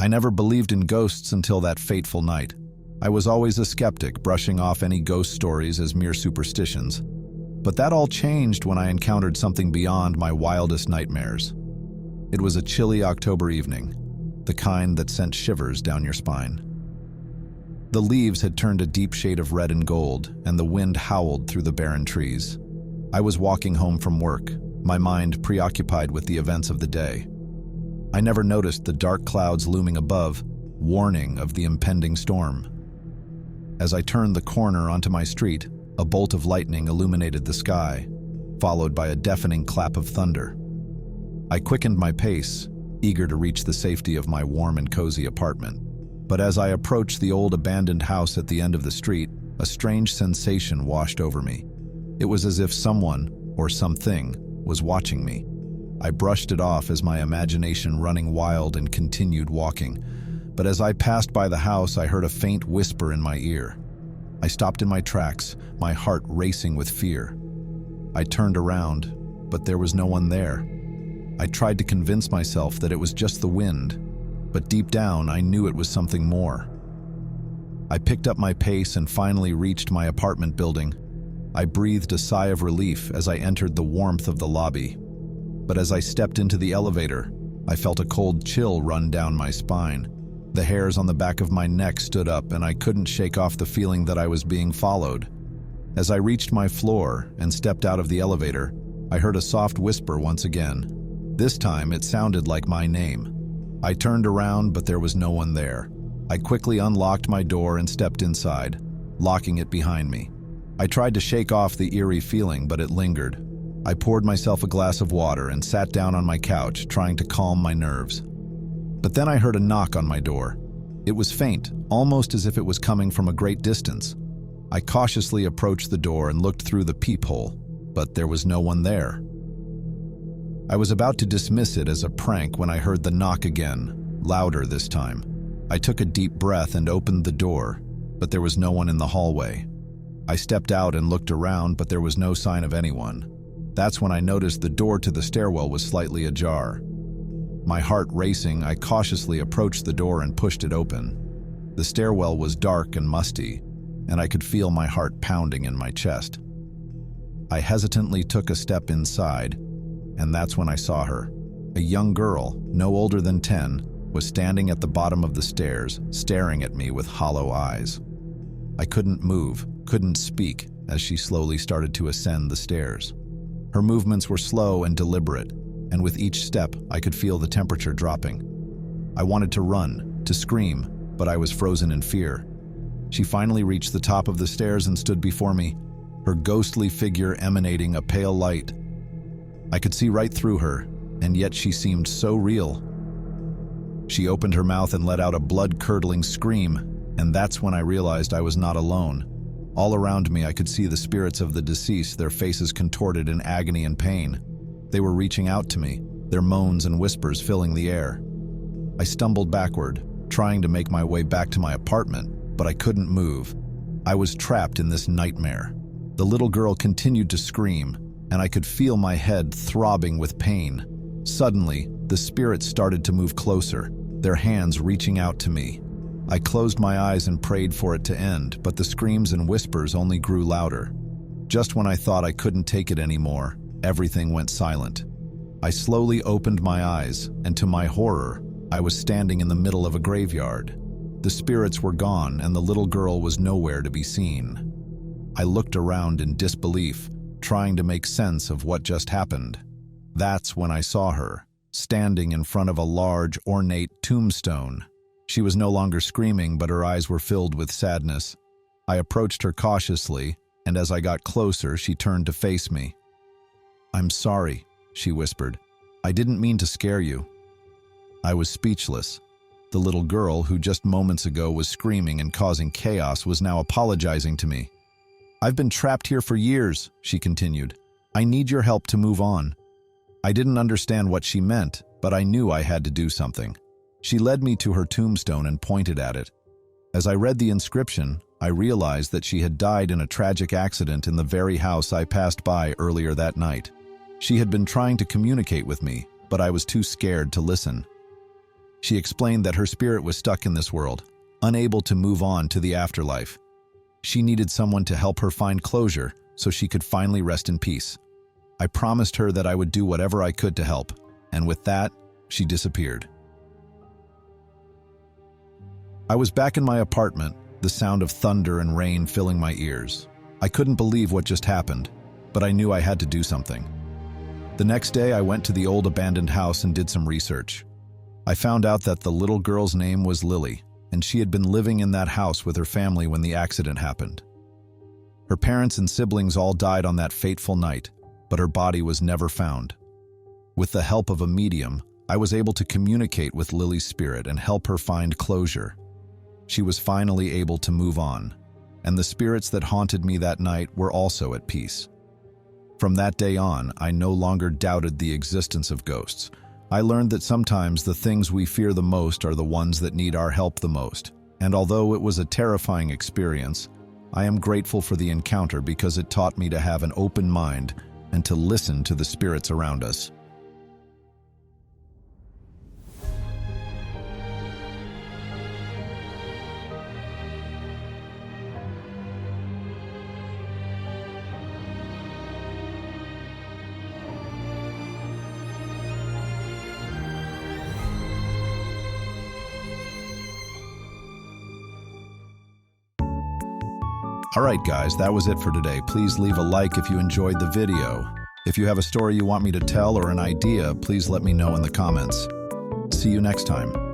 I never believed in ghosts until that fateful night. I was always a skeptic, brushing off any ghost stories as mere superstitions. But that all changed when I encountered something beyond my wildest nightmares. It was a chilly October evening, the kind that sent shivers down your spine. The leaves had turned a deep shade of red and gold, and the wind howled through the barren trees. I was walking home from work, my mind preoccupied with the events of the day. I never noticed the dark clouds looming above, warning of the impending storm. As I turned the corner onto my street, a bolt of lightning illuminated the sky, followed by a deafening clap of thunder. I quickened my pace, eager to reach the safety of my warm and cozy apartment. But as I approached the old abandoned house at the end of the street, a strange sensation washed over me. It was as if someone, or something, was watching me. I brushed it off as my imagination running wild and continued walking. But as I passed by the house, I heard a faint whisper in my ear. I stopped in my tracks, my heart racing with fear. I turned around, but there was no one there. I tried to convince myself that it was just the wind, but deep down I knew it was something more. I picked up my pace and finally reached my apartment building. I breathed a sigh of relief as I entered the warmth of the lobby. But as I stepped into the elevator, I felt a cold chill run down my spine. The hairs on the back of my neck stood up, and I couldn't shake off the feeling that I was being followed. As I reached my floor and stepped out of the elevator, I heard a soft whisper once again. This time it sounded like my name. I turned around, but there was no one there. I quickly unlocked my door and stepped inside, locking it behind me. I tried to shake off the eerie feeling, but it lingered. I poured myself a glass of water and sat down on my couch, trying to calm my nerves. But then I heard a knock on my door. It was faint, almost as if it was coming from a great distance. I cautiously approached the door and looked through the peephole, but there was no one there. I was about to dismiss it as a prank when I heard the knock again, louder this time. I took a deep breath and opened the door, but there was no one in the hallway. I stepped out and looked around, but there was no sign of anyone. That's when I noticed the door to the stairwell was slightly ajar. My heart racing, I cautiously approached the door and pushed it open. The stairwell was dark and musty, and I could feel my heart pounding in my chest. I hesitantly took a step inside, and that's when I saw her. A young girl, no older than 10, was standing at the bottom of the stairs, staring at me with hollow eyes. I couldn't move, couldn't speak, as she slowly started to ascend the stairs. Her movements were slow and deliberate, and with each step, I could feel the temperature dropping. I wanted to run, to scream, but I was frozen in fear. She finally reached the top of the stairs and stood before me, her ghostly figure emanating a pale light. I could see right through her, and yet she seemed so real. She opened her mouth and let out a blood-curdling scream, and that's when I realized I was not alone. All around me I could see the spirits of the deceased, their faces contorted in agony and pain. They were reaching out to me, their moans and whispers filling the air. I stumbled backward, trying to make my way back to my apartment, but I couldn't move. I was trapped in this nightmare. The little girl continued to scream, and I could feel my head throbbing with pain. Suddenly, the spirits started to move closer, their hands reaching out to me. I closed my eyes and prayed for it to end, but the screams and whispers only grew louder. Just when I thought I couldn't take it anymore, everything went silent. I slowly opened my eyes, and to my horror, I was standing in the middle of a graveyard. The spirits were gone, and the little girl was nowhere to be seen. I looked around in disbelief, trying to make sense of what just happened. That's when I saw her, standing in front of a large, ornate tombstone. She was no longer screaming, but her eyes were filled with sadness. I approached her cautiously, and as I got closer, she turned to face me. "I'm sorry," she whispered. "I didn't mean to scare you." I was speechless. The little girl, who just moments ago was screaming and causing chaos, was now apologizing to me. "I've been trapped here for years," she continued. "I need your help to move on." I didn't understand what she meant, but I knew I had to do something. She led me to her tombstone and pointed at it. As I read the inscription, I realized that she had died in a tragic accident in the very house I passed by earlier that night. She had been trying to communicate with me, but I was too scared to listen. She explained that her spirit was stuck in this world, unable to move on to the afterlife. She needed someone to help her find closure so she could finally rest in peace. I promised her that I would do whatever I could to help, and with that, she disappeared. I was back in my apartment, the sound of thunder and rain filling my ears. I couldn't believe what just happened, but I knew I had to do something. The next day, I went to the old abandoned house and did some research. I found out that the little girl's name was Lily, and she had been living in that house with her family when the accident happened. Her parents and siblings all died on that fateful night, but her body was never found. With the help of a medium, I was able to communicate with Lily's spirit and help her find closure. She was finally able to move on, and the spirits that haunted me that night were also at peace. From that day on, I no longer doubted the existence of ghosts. I learned that sometimes the things we fear the most are the ones that need our help the most. And although it was a terrifying experience, I am grateful for the encounter because it taught me to have an open mind and to listen to the spirits around us. Alright guys, that was it for today. Please leave a like if you enjoyed the video. If you have a story you want me to tell or an idea, please let me know in the comments. See you next time.